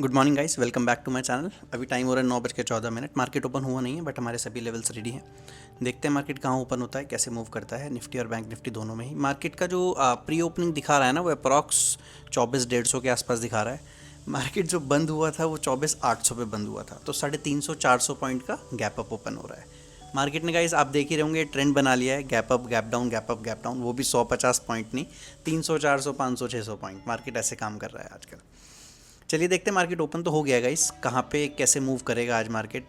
Good morning guys, welcome back to my channel. अभी time हो रहा है 9:14। मार्केट ओपन हुआ नहीं है बट हमारे सभी लेवल्स रेडी हैं। देखते हैं मार्केट कहाँ ओपन होता है, कैसे मूव करता है। निफ्टी और बैंक निफ्टी दोनों में ही मार्केट का जो प्री ओपनिंग दिखा रहा है ना, वो अप्रॉक्स 24,150 के आसपास दिखा रहा है। मार्केट जो बंद हुआ था वो 24,800 पे बंद हुआ था, तो 350-400 पॉइंट का गैप अप ओपन हो रहा है। मार्केट ने गाइस आप देख ही रहे होंगे, ट्रेंड बना लिया है, gap up gap down, gap up gap down, वो भी 150 पॉइंट नहीं, 300 400 500 600 पॉइंट। मार्केट ऐसे काम कर रहा है आजकल। चलिए देखते हैं, मार्केट ओपन तो हो गया गाइस, कहाँ पे कैसे मूव करेगा आज मार्केट।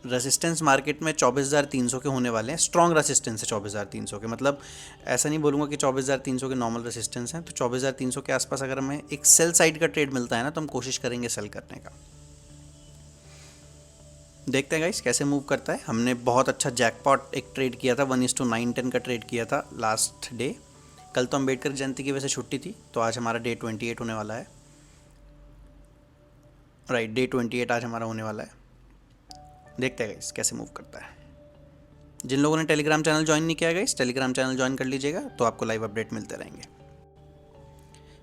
रेसिस्टेंस मार्केट में 24,300 के होने वाले हैं। स्ट्रॉन्ग रेसिस्टेंस है 24,300 के, मतलब ऐसा नहीं बोलूँगा कि 24,300 के नॉर्मल रेसिस्टेंस हैं। तो 24,300 के आसपास अगर हमें एक सेल साइड का ट्रेड मिलता है ना, तो हम कोशिश करेंगे सेल करने का। देखते हैं गाइस कैसे मूव करता है। हमने बहुत अच्छा जैकपॉट एक ट्रेड किया था, 1:9-10 का ट्रेड किया था लास्ट डे। कल तो अम्बेडकर जयंती की वजह से छुट्टी थी, तो आज हमारा डे 28 होने वाला है। राइट, डे 28 आज हमारा होने वाला है। देखते हैं गाइस कैसे मूव करता है। जिन लोगों ने टेलीग्राम चैनल ज्वाइन नहीं किया गाइस, टेलीग्राम चैनल ज्वाइन कर लीजिएगा, तो आपको लाइव अपडेट मिलते रहेंगे।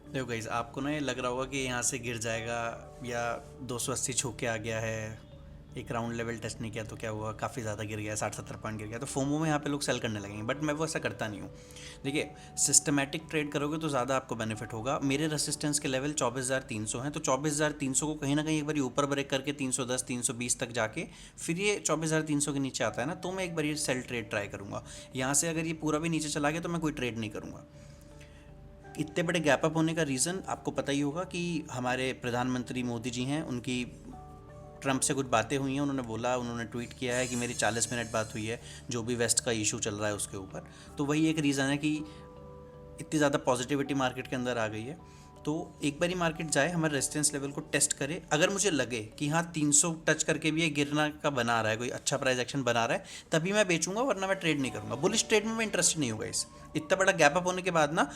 देखो गाइस, आपको ना ये लग रहा होगा कि यहाँ से गिर जाएगा या 280 छू के आ गया है, एक राउंड लेवल टच नहीं किया तो क्या हुआ, काफ़ी ज़्यादा गिर गया, 60-70 पॉइंट गिर गया, तो फोमो में यहाँ पे लोग सेल करने लगेंगे। बट मैं वो ऐसा करता नहीं हूँ। देखिए, सिस्टमैटिक ट्रेड करोगे तो ज़्यादा आपको बेनिफिट होगा। मेरे रेसिस्टेंस के लेवल 24,300 हैं, तो 24,300 को कहीं ना कहीं एक बार ऊपर ब्रेक करके 310 320 तक जाके फिर ये 24,300 के नीचे आता है ना, तो मैं एक बार ये सेल ट्रेड ट्राई करूँगा। यहाँ से अगर ये पूरा भी नीचे चला गया तो मैं कोई ट्रेड नहीं करूँगा। इतने बड़े गैप अप होने का रीज़न आपको पता ही होगा कि हमारे प्रधानमंत्री मोदी जी हैं, उनकी ट्रंप से कुछ बातें हुई हैं। उन्होंने बोला, उन्होंने ट्वीट किया है कि मेरी 40 मिनट बात हुई है जो भी वेस्ट का इशू चल रहा है उसके ऊपर। तो वही एक रीज़न है कि इतनी ज़्यादा पॉजिटिविटी मार्केट के अंदर आ गई है। तो एक बार ही मार्केट जाए, हमारे रेजिस्टेंस लेवल को टेस्ट करे। अगर मुझे लगे कि हाँ 300 टच करके भी ये गिरना का बना रहा है, कोई अच्छा प्राइस एक्शन बना रहा है, तभी मैं बेचूंगा, वरना मैं ट्रेड नहीं करूंगा। बुलिश ट्रेड में मैं इंटरेस्टेड नहीं होगा। इस इतना बड़ा गैप अप होने के बाद ना,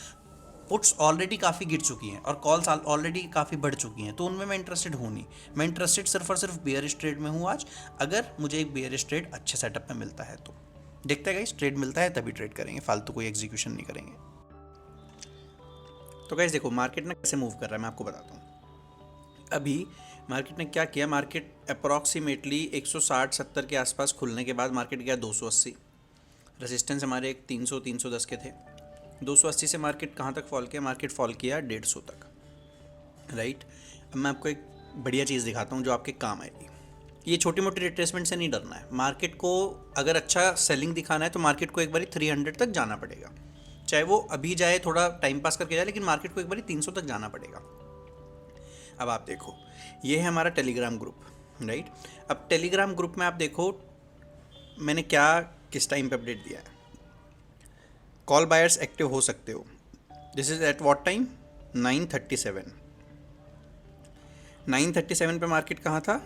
पुट्स ऑलरेडी काफ़ी गिर चुकी हैं और कॉल्स ऑलरेडी काफ़ी बढ़ चुकी हैं, तो उनमें मैं इंटरेस्टेड हूँ नहीं। मैं इंटरेस्टेड सिर्फ और सिर्फ बेयरिश ट्रेड में हूँ आज। अगर मुझे एक बेयरिश ट्रेड अच्छे सेटअप में मिलता है तो देखते हैं गाइस, ट्रेड मिलता है तभी ट्रेड करेंगे, फालतू कोई एग्जीक्यूशन नहीं करेंगे। तो गाइस देखो, मार्केट ना कैसे मूव कर रहा है मैं आपको बताता हूँ। अभी मार्केट ने क्या किया, मार्केट अप्रॉक्सीमेटली 160-70 के आसपास खुलने के बाद मार्केट गया 280। रेजिस्टेंस हमारे एक 300-310 के थे। 280 से मार्केट कहाँ तक फॉल किया, मार्केट फॉल किया 150 तक। राइट, अब मैं आपको एक बढ़िया चीज़ दिखाता हूँ जो आपके काम आएगी। ये छोटी मोटी रिट्रेसमेंट से नहीं डरना है। मार्केट को अगर अच्छा सेलिंग दिखाना है तो मार्केट को एक बारी 300 तक जाना पड़ेगा। चाहे वो अभी जाए, थोड़ा टाइम पास करके जाए, लेकिन मार्केट को एक बारी 300 तक जाना पड़ेगा। अब आप देखो, ये है हमारा टेलीग्राम ग्रुप। राइट, अब टेलीग्राम ग्रुप में आप देखो मैंने क्या किस टाइम पे अपडेट दिया है। कॉल बायर्स एक्टिव हो सकते हो। This is at what time, 9:37। 9:37 पे मार्केट कहाँ था,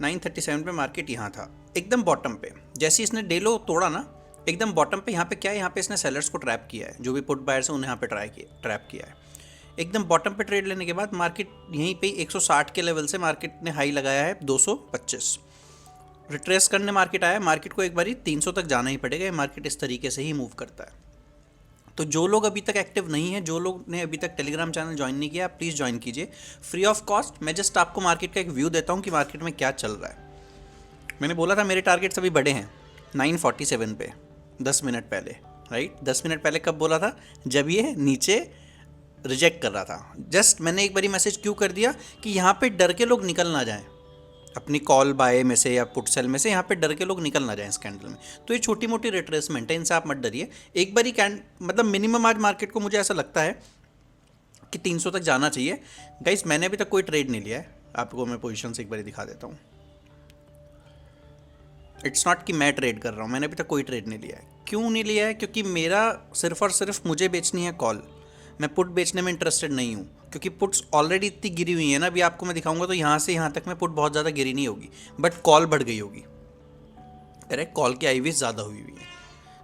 9:37 पे मार्केट यहाँ था, एकदम बॉटम पे। जैसे इसने डेलो तोड़ा ना, एकदम बॉटम पे। यहाँ पे क्या है, यहाँ पे इसने सेलर्स को ट्रैप किया है, जो भी पुट बायर्स हैं उन्हें यहाँ पे ट्रैप किया है। एकदम बॉटम पे ट्रेड लेने के बाद मार्केट यहीं पे 160 के लेवल से मार्केट ने हाई लगाया है 225। रिट्रेस करने मार्केट आया, मार्केट को एक बारी 300 तक जाना ही पड़ेगा। मार्केट इस तरीके से ही मूव करता है। तो जो लोग अभी तक एक्टिव नहीं है, जो लोग ने अभी तक टेलीग्राम चैनल ज्वाइन नहीं किया, आप प्लीज़ ज्वाइन कीजिए, फ्री ऑफ कॉस्ट। मैं जस्ट आपको मार्केट का एक व्यू देता हूँ कि मार्केट में क्या चल रहा है। मैंने बोला था मेरे टारगेट्स अभी बड़े हैं 9:47 पे 10 मिनट पहले। राइट, 10 मिनट पहले कब बोला था, जब ये नीचे रिजेक्ट कर रहा था। जस्ट मैंने एक बारी मैसेज क्यों कर दिया कि यहाँ पे डर के लोग निकल ना जाएं अपनी कॉल बाय में से या पुट सेल में से, यहाँ पे डर के लोग निकल ना जाएं इस कैंडल में। तो ये छोटी मोटी रिट्रेसमेंट है, इनसे आप मत डरिए। एक बारी मतलब मिनिमम आज मार्केट को मुझे ऐसा लगता है कि 300 तक जाना चाहिए। गाइस मैंने अभी तक कोई ट्रेड नहीं लिया है, आपको मैं पोजीशन से एक बारी दिखा देता हूँ। इट्स नॉट कि मैं ट्रेड कर रहा हूँ, मैंने अभी तक कोई ट्रेड नहीं लिया है। क्यों नहीं लिया है, क्योंकि मेरा सिर्फ और सिर्फ मुझे बेचनी है कॉल। मैं पुट बेचने में इंटरेस्टेड नहीं हूँ, क्योंकि पुट्स ऑलरेडी इतनी गिरी हुई है ना। अभी आपको मैं दिखाऊंगा तो यहाँ से यहाँ तक में पुट बहुत ज़्यादा गिरी नहीं होगी, बट कॉल बढ़ गई होगी। करेक्ट, कॉल की आईवीज ज़्यादा हुई हुई है।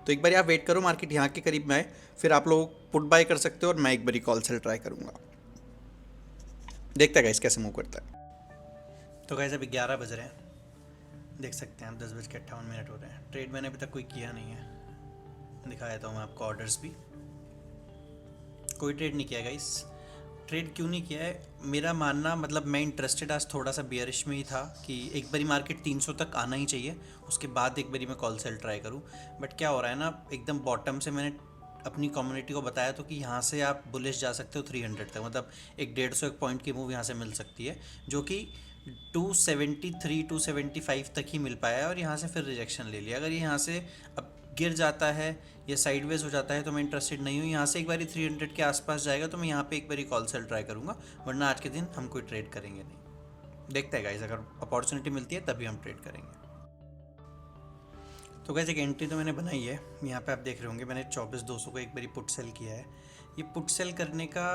तो एक बार आप वेट करो, मार्केट यहाँ के करीब में आए, फिर आप लोग पुट बाय कर सकते हो और मैं एक बारी कॉल सेल ट्राई करूँगा। देखता है गाइस कैसे मूव करता है। तो गाइस अभी 11 बज रहे हैं, देख सकते हैं आप, 10:58 हो रहे हैं। ट्रेड मैंने अभी तक कोई किया नहीं है, दिखा देता हूँ मैं आपको ऑर्डर्स भी। कोई ट्रेड नहीं किया गाइस। ट्रेड क्यों नहीं किया है, मेरा मानना, मतलब मैं इंटरेस्टेड आज थोड़ा सा बियरिश में ही था कि एक बारी मार्केट 300 तक आना ही चाहिए, उसके बाद एक बारी मैं कॉल सेल ट्राई करूं। बट क्या हो रहा है ना, एकदम बॉटम से मैंने अपनी कम्युनिटी को बताया तो कि यहाँ से आप बुलिश जा सकते हो 300 तक, मतलब एक 150 एक पॉइंट की मूव यहाँ से मिल सकती है, जो कि 273 275 तक ही मिल पाया है, और यहाँ से फिर रिजेक्शन ले लिया। अगर ये यहाँ से अब गिर जाता है या साइडवेज हो जाता है तो मैं इंटरेस्टेड नहीं हूँ। यहाँ से एक बारी 300 के आसपास जाएगा तो मैं यहाँ पे एक बारी कॉल सेल ट्राई करूँगा, वरना आज के दिन हम कोई ट्रेड करेंगे नहीं। देखते हैं गाइस, अगर अपॉर्चुनिटी मिलती है तभी हम ट्रेड करेंगे। तो गाइस एक एंट्री तो मैंने बनाई है, यहाँ पे आप देख रहे होंगे मैंने 24,200 को एक बारी पुट सेल किया है। ये पुट सेल करने का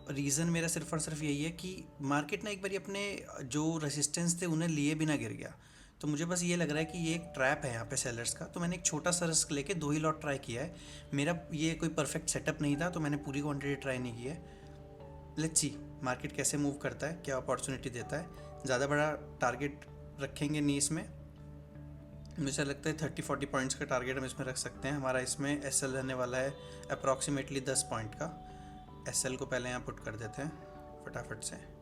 रीज़न मेरा सिर्फ और सिर्फ यही है कि मार्केट ना एक बारी अपने जो रेसिस्टेंस थे उन्हें लिए बिना गिर गया। तो मुझे बस ये लग रहा है कि ये एक ट्रैप है यहाँ पे सेलर्स का, तो मैंने एक छोटा सा रिस्क लेके 2 ही लॉट ट्राई किया है। मेरा ये कोई परफेक्ट सेटअप नहीं था तो मैंने पूरी क्वांटिटी ट्राई नहीं की है। लेट्स सी मार्केट कैसे मूव करता है, क्या अपॉर्चुनिटी देता है। ज़्यादा बड़ा टारगेट रखेंगे नहीं इसमें, मुझे लगता है 30-40 पॉइंट्स का टारगेट हम इसमें रख सकते हैं। हमारा इसमें एस एल रहने वाला है अप्रॉक्सीमेटली 10 पॉइंट का। एस एल को पहले यहाँ पुट कर देते हैं फटाफट से।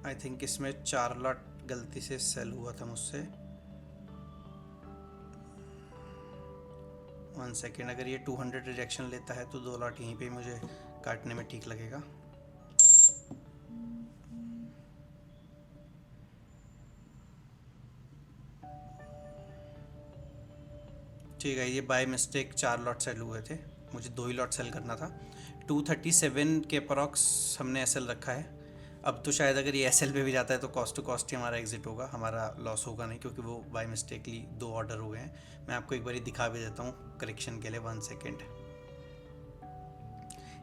आई थिंक इसमें 4 लॉट गलती से सेल हुआ था मुझसे। 1 सेकेंड, अगर ये 200 रिजेक्शन लेता है तो 2 लॉट यहीं पे मुझे काटने में ठीक लगेगा। ठीक है, ये बाय मिस्टेक 4 लॉट सेल हुए थे, मुझे 2 ही लॉट सेल करना था। 237 के अप्रॉक्स हमने एस एल रखा है। अब तो शायद अगर ये एस एल पे भी जाता है तो कॉस्ट टू कॉस्ट ही हमारा एग्जिट होगा, हमारा लॉस होगा नहीं, क्योंकि वो बाय मिस्टेकली 2 ऑर्डर हो गए हैं। मैं आपको एक बार दिखा भी देता हूँ करेक्शन के लिए। 1 सेकेंड,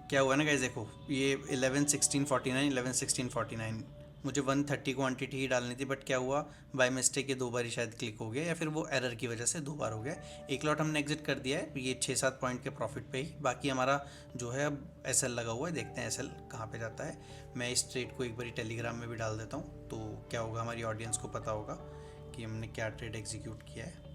क्या हुआ ना गाइस, देखो ये 11-16-49 11-16-49, मुझे 130 क्वांटिटी ही डालनी थी, बट क्या हुआ बाय मिस्टेक ये 2 बार ही शायद क्लिक हो गया, या फिर वो एरर की वजह से 2 बार हो गया। 1 लॉट हमने एग्जिट कर दिया है, ये 6-7 पॉइंट के प्रॉफिट पे ही। बाकी हमारा जो है अब एस एल लगा हुआ है, देखते हैं एस एल कहाँ पे जाता है। मैं इस ट्रेड को एक बार टेलीग्राम में भी डाल देता हूँ, तो क्या होगा हमारी ऑडियंस को पता होगा कि हमने क्या ट्रेड एग्जीक्यूट किया है।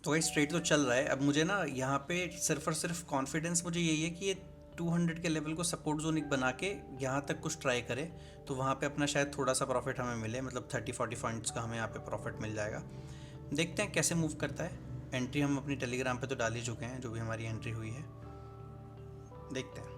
तो भाई स्ट्रेट तो चल रहा है। अब मुझे ना यहाँ पे सिर्फ और सिर्फ कॉन्फिडेंस मुझे यही है कि ये 200 के लेवल को सपोर्ट जोन एक बना के यहाँ तक कुछ ट्राई करे, तो वहाँ पे अपना शायद थोड़ा सा प्रॉफिट हमें मिले, मतलब 30-40 पॉइंट्स का हमें यहाँ पे प्रॉफिट मिल जाएगा। देखते हैं कैसे मूव करता है। एंट्री हम अपनी टेलीग्राम पे तो डाल ही चुके हैं, जो भी हमारी एंट्री हुई है, देखते हैं।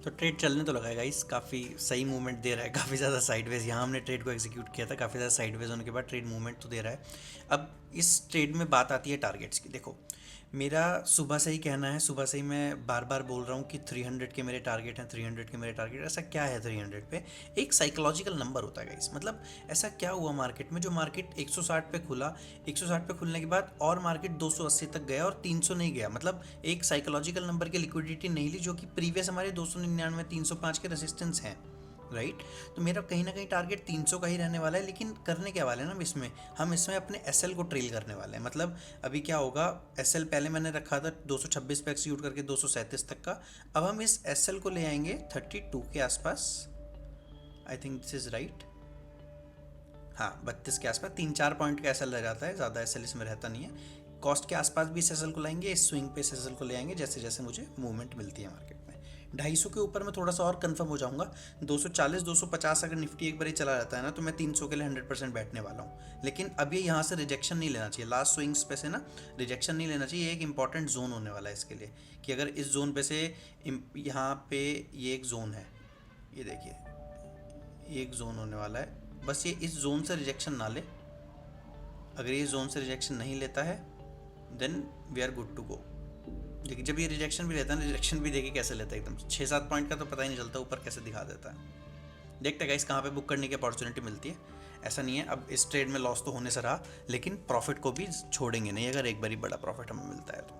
तो ट्रेड चलने तो लगा है गाइस, काफ़ी सही मूवमेंट दे रहा है, काफ़ी ज़्यादा साइडवेज यहाँ हमने ट्रेड को एग्जीक्यूट किया था, काफ़ी ज़्यादा साइडवेज होने के बाद ट्रेड मूवमेंट तो दे रहा है। अब इस ट्रेड में बात आती है टारगेट्स की। देखो, मेरा सुबह से ही कहना है, सुबह से ही मैं बार बार बोल रहा हूँ कि 300 के मेरे टारगेट हैं, 300 के मेरे टारगेट। ऐसा क्या है 300 पे? एक साइकोलॉजिकल नंबर होता है गाइस। मतलब ऐसा क्या हुआ मार्केट में, जो मार्केट 160 पे खुला, 160 पे खुलने के बाद और मार्केट 280 तक गया और 300 नहीं गया। मतलब एक साइकोलॉजिकल नंबर की लिक्विडिटी नहीं ली, जो कि प्रीवियस हमारे 299 305 के रेसिस्टेंस हैं, राइट। तो मेरा कहीं ना कहीं टारगेट 300 का ही रहने वाला है। लेकिन करने क्या वाले हैं ना हम इसमें अपने एसएल को ट्रेल करने वाले हैं। मतलब अभी क्या होगा, एसएल पहले मैंने रखा था 226 पे एक्सिक्यूट करके 237 तक का। अब हम इस एसएल को ले आएंगे 32 के आसपास। I think this is right. हाँ, 32 के आसपास 3-4 पॉइंट का एसएल रह जाता है, ज़्यादा एसएल इसमें रहता नहीं है। कॉस्ट के आसपास भी इस एसएल को लाएंगे, इस स्विंग पे इस एसएल को ले आएंगे जैसे जैसे मुझे मूवमेंट मिलती है मार्केट में। 250 के ऊपर मैं थोड़ा सा और कंफर्म हो जाऊंगा। 240 250 अगर निफ्टी एक बार ही चला जाता है ना, तो मैं 300 के लिए 100% बैठने वाला हूँ। लेकिन अब ये यहाँ से रिजेक्शन नहीं लेना चाहिए, लास्ट स्विंग्स पे से ना रिजेक्शन नहीं लेना चाहिए। ये एक इंपॉर्टेंट जोन होने वाला है इसके लिए, कि अगर इस जोन पे से यहाँ पे ये एक जोन है, ये देखिए, ये एक जोन होने वाला है। बस ये इस जोन से रिजेक्शन ना ले। अगर ये जोन से रिजेक्शन नहीं लेता है then we are good to go. लेकिन जब ये रिजेक्शन भी लेता है ना, रिजेक्शन भी देखिए कैसे लेता है, एकदम 6-7 पॉइंट का तो पता ही नहीं चलता ऊपर कैसे दिखा देता है। देखते हैं गाइस कहाँ पे बुक करने की अपॉर्चुनिटी मिलती है। ऐसा नहीं है, अब इस ट्रेड में लॉस तो होने से रहा, लेकिन प्रॉफिट को भी छोड़ेंगे नहीं अगर एक बार ही बड़ा प्रॉफिट हमें मिलता है तो।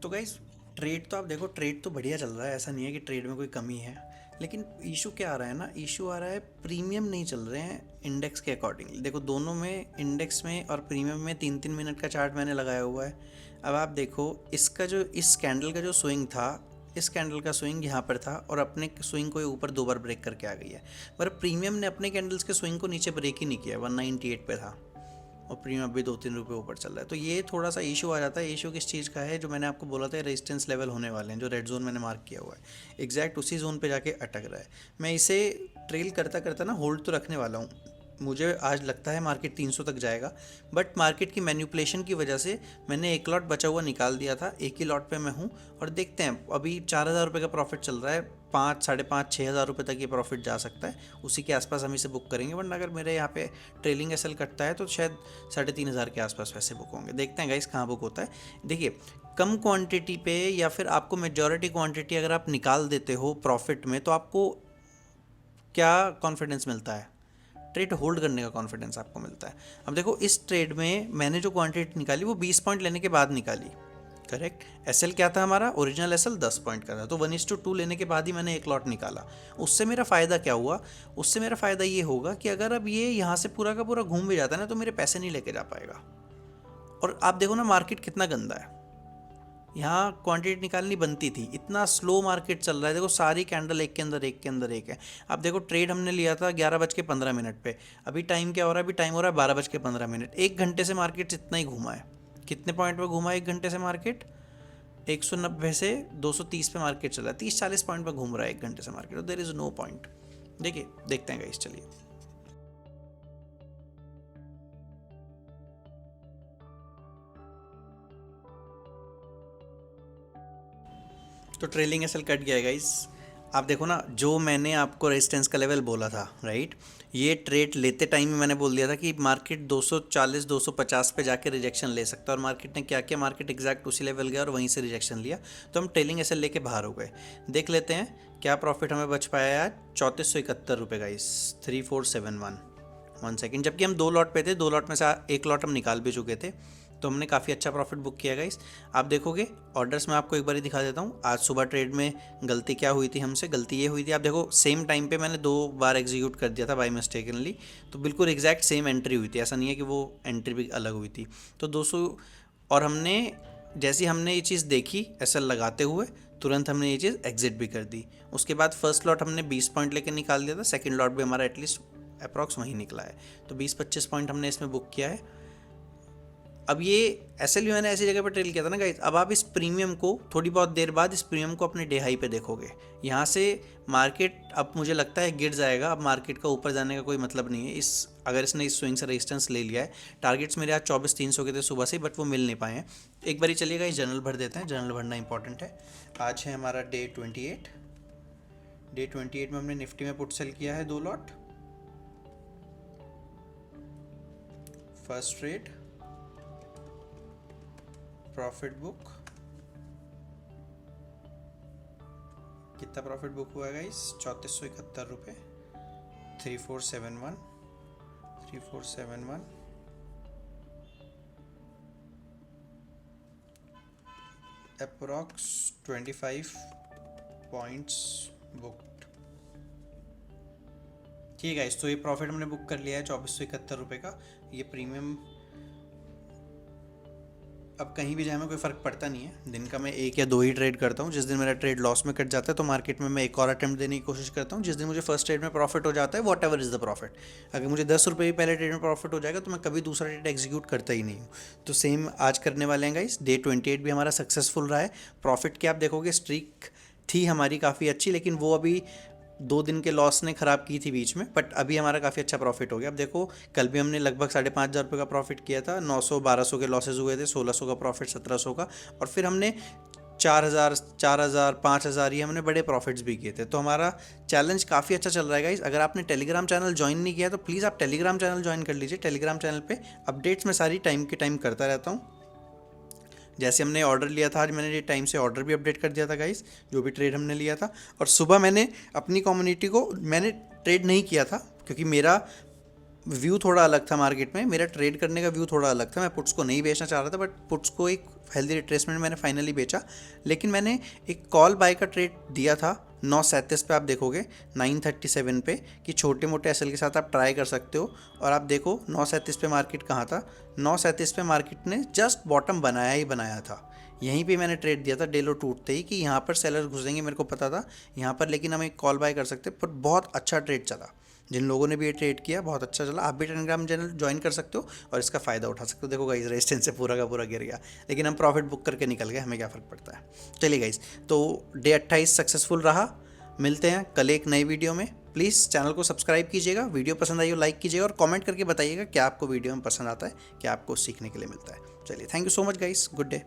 तो गाइस ट्रेड तो आप देखो, ट्रेड तो बढ़िया चल रहा है, ऐसा नहीं है कि ट्रेड में कोई कमी है। लेकिन इशू क्या आ रहा है ना, इशू आ रहा है प्रीमियम नहीं चल रहे हैं इंडेक्स के अकॉर्डिंगली। देखो दोनों में, इंडेक्स में और प्रीमियम में 3-3 मिनट का चार्ट मैंने लगाया हुआ है। अब आप देखो इसका जो, इस कैंडल का जो स्विंग था, इस कैंडल का स्विंग यहाँ पर था और अपने स्विंग को ऊपर 2 बार ब्रेक करके आ गई है। पर प्रीमियम ने अपने कैंडल्स के स्विंग को नीचे ब्रेक ही नहीं किया, 198 पे था और प्रीमियम अभी 2-3 रुपये ऊपर चल रहा है। तो ये थोड़ा सा इशू आ जाता है। इशू किस चीज़ का है, जो मैंने आपको बोला था रेजिस्टेंस लेवल होने वाले हैं, जो रेड जोन मैंने मार्क किया हुआ है, एग्जैक्ट उसी जोन पे जाके अटक रहा है। मैं इसे ट्रेल करता करता ना होल्ड तो रखने वाला हूँ। मुझे आज लगता है मार्केट 300 तक जाएगा, बट मार्केट की मैन्युपुलेशन की वजह से मैंने एक लॉट बचा हुआ निकाल दिया था। एक ही लॉट पे मैं हूँ और देखते हैं। अभी 4,000 रुपये का प्रॉफिट चल रहा है, 5, 5.5, 6 हज़ार रुपये तक ये प्रॉफिट जा सकता है। उसी के आसपास हम इसे बुक करेंगे, वरना अगर मेरे यहाँ पे ट्रेलिंग एसएल कटता है तो शायद 3,500 के आसपास वैसे बुक होंगे। देखते हैं गाइस कहाँ बुक होता है। देखिए कम क्वांटिटी पे या फिर आपको मेजॉरिटी क्वांटिटी अगर आप निकाल देते हो प्रॉफिट में, तो आपको क्या कॉन्फिडेंस मिलता है, ट्रेड होल्ड करने का कॉन्फिडेंस आपको मिलता है। अब देखो इस ट्रेड में मैंने जो क्वांटिटी निकाली वो 20 पॉइंट लेने के बाद निकाली, करेक्ट। एसएल क्या था हमारा, ओरिजिनल एसएल 10 पॉइंट का था, तो 1:2 लेने के बाद ही मैंने एक लॉट निकाला। उससे मेरा फ़ायदा क्या हुआ, उससे मेरा फ़ायदा ये होगा कि अगर अब ये यहाँ से पूरा का पूरा घूम भी जाता है ना, तो मेरे पैसे नहीं लेके जा पाएगा। और आप देखो ना मार्केट कितना गंदा है, यहाँ क्वांटिटी निकालनी बनती थी, इतना स्लो मार्केट चल रहा है। देखो सारी कैंडल एक के अंदर एक के अंदर एक है। अब देखो ट्रेड हमने लिया था 11:15 पे, अभी टाइम क्या हो रहा है, अभी टाइम हो रहा है 12:15। 1 घंटे से मार्केट इतना ही घूमा है। कितने पॉइंट पे घूमा है 1 घंटे से मार्केट, 190 से 230 पे मार्केट चल रहा है, 30-40 पॉइंट पे घूम रहा है 1 घंटे से market. There is no point. देखिए देखते हैं गाइस, चलिए। तो ट्रेलिंग एसएल कट गया है गाइस। आप देखो ना, जो मैंने आपको रेजिस्टेंस का लेवल बोला था, राइट, ये ट्रेड लेते टाइम में मैंने बोल दिया था कि मार्केट 240-250 पे जाके रिजेक्शन ले सकता है। और मार्केट ने क्या किया, मार्केट एग्जैक्ट उसी लेवल गया और वहीं से रिजेक्शन लिया। तो हम ट्रेलिंग एसएल लेके बाहर हो गए। देख लेते हैं क्या प्रॉफिट हमें बच पाया आज, 3471 रुपये गाइस, 3471। 1 सेकेंड, जबकि हम 2 लॉट पे थे, 2 लॉट में से एक लॉट हम निकाल भी चुके थे, तो हमने काफ़ी अच्छा प्रॉफिट बुक किया गाइस। आप देखोगे ऑर्डर्स में आपको एक बार ही दिखा देता हूँ। आज सुबह ट्रेड में गलती क्या हुई थी हमसे, गलती ये हुई थी, आप देखो सेम टाइम पे मैंने 2 बार एग्जीक्यूट कर दिया था बाय मिस्टेकनली, तो बिल्कुल एग्जैक्ट सेम एंट्री हुई थी, ऐसा नहीं है कि वो एंट्री भी अलग हुई थी। तो 200, और हमने जैसे हमने ये चीज़ देखी एसएल लगाते हुए, तुरंत हमने ये चीज़ एग्जिट भी कर दी। उसके बाद फर्स्ट लॉट हमने 20 पॉइंट लेकर निकाल दिया था, सेकेंड लॉट भी हमारा एटलीस्ट अप्रॉक्स वहीं निकला है, तो 20-25 पॉइंट हमने इसमें बुक किया है। अब ये एसएल भी मैंने ऐसी जगह पर ट्रेल किया था ना गाइस। अब आप इस प्रीमियम को थोड़ी बहुत देर बाद, इस प्रीमियम को अपने डे हाई पे देखोगे, यहाँ से मार्केट अब मुझे लगता है गिर जाएगा। अब मार्केट का ऊपर जाने का कोई मतलब नहीं है। इस अगर इसने इस स्विंग से रेजिस्टेंस ले लिया है, टारगेट्स मेरे आज 24,300 के थे सुबह से, बट वो मिल नहीं पाए हैं। एक बार ही चलिएगा इस जर्नल भर देते हैं, जर्नल भरना इंपॉर्टेंट है। आज है हमारा डे 28। डे 28 में हमने निफ्टी में पुट सेल किया है 2 lot. First trade, profit book, कितना प्रॉफिट बुक हुआ गाइस, 3471 रुपये, 3471 अप्रॉक्स 25 पॉइंट्स बुक्ड। ठीक है, तो ये प्रॉफिट हमने बुक कर लिया है 2471 रुपये का। ये प्रीमियम अब कहीं भी जाए में कोई फ़र्क पड़ता नहीं है। दिन का मैं 1 या 2 ही ट्रेड करता हूँ। जिस दिन मेरा ट्रेड लॉस में कट जाता है तो मार्केट में मैं एक और अटेम्प्ट देने की कोशिश करता हूँ। जिस दिन मुझे फर्स्ट ट्रेड में प्रॉफिट हो जाता है, what ever is the profit, अगर मुझे 10 रुपये भी पहले ट्रेड में प्रॉफिट हो जाएगा तो मैं कभी दूसरा ट्रेड एग्जीक्यूट करता ही नहीं हूँ। तो सेम आज करने वाले हैं गाइस। डे 28 भी हमारा सक्सेसफुल रहा है। प्रॉफिट की आप देखोगे स्ट्रीक थी हमारी काफ़ी अच्छी, लेकिन वो अभी 2 दिन के लॉस ने ख़राब की थी बीच में, बट अभी हमारा काफ़ी अच्छा प्रॉफिट हो गया। अब देखो कल भी हमने लगभग 5,500 रुपये का प्रॉफिट किया था, 900-1200 के लॉसेज हुए थे, 1600 का प्रॉफिट, 1700 का, और फिर हमने 4,000, 5,000 ये हमने बड़े प्रॉफिट्स भी किए थे। तो हमारा चैलेंज काफ़ी अच्छा चल रहा है गाइस। अगर आपने टेलीग्राम चैनल ज्वाइन नहीं किया तो प्लीज़ आप टेलीग्राम चैनल ज्वाइन कर लीजिए। टेलीग्राम चैनल पे अपडेट्स मैं सारी टाइम के टाइम करता रहता हूँ। जैसे हमने ऑर्डर लिया था आज, मैंने ये टाइम से ऑर्डर भी अपडेट कर दिया था गाइस, जो भी ट्रेड हमने लिया था। और सुबह मैंने अपनी कम्युनिटी को, मैंने ट्रेड नहीं किया था क्योंकि मेरा व्यू थोड़ा अलग था मार्केट में, मेरा ट्रेड करने का व्यू थोड़ा अलग था। मैं पुट्स को नहीं बेचना चाह रहा था, बट पुट्स को एक हेल्दी रिट्रेसमेंट मैंने फाइनली बेचा। लेकिन मैंने एक कॉल बाय का ट्रेड दिया था 9:37 पे, आप देखोगे 9:37 पे कि छोटे मोटे एसएल के साथ आप ट्राई कर सकते हो। और आप देखो 9:37 पे मार्केट कहाँ था, 9:37 पे मार्केट ने जस्ट बॉटम बनाया ही बनाया था। यहीं पे मैंने ट्रेड दिया था डे लो टूटते ही कि यहाँ पर सेलर घुसेंगे, मेरे को पता था यहाँ पर, लेकिन हम एक कॉल बाय कर सकते, पर बहुत अच्छा ट्रेड चला। जिन लोगों ने भी ये ट्रेड किया बहुत अच्छा चला। आप भी टेलीग्राम चैनल ज्वाइन कर सकते हो और इसका फ़ायदा उठा सकते हो। देखो गाइस रेजिस्टेंस से पूरा का पूरा गिर गया, लेकिन हम प्रॉफिट बुक करके निकल गए, हमें क्या फ़र्क पड़ता है। चलिए गाइस, तो डे 28 सक्सेसफुल रहा। मिलते हैं कल एक नई वीडियो में। प्लीज़ चैनल को सब्सक्राइब कीजिएगा, वीडियो पसंद आई हो लाइक कीजिएगा और कमेंट करके बताइएगा क्या आपको वीडियो में पसंद आता है, क्या आपको सीखने के लिए मिलता है। चलिए, thank you so much guys, good day.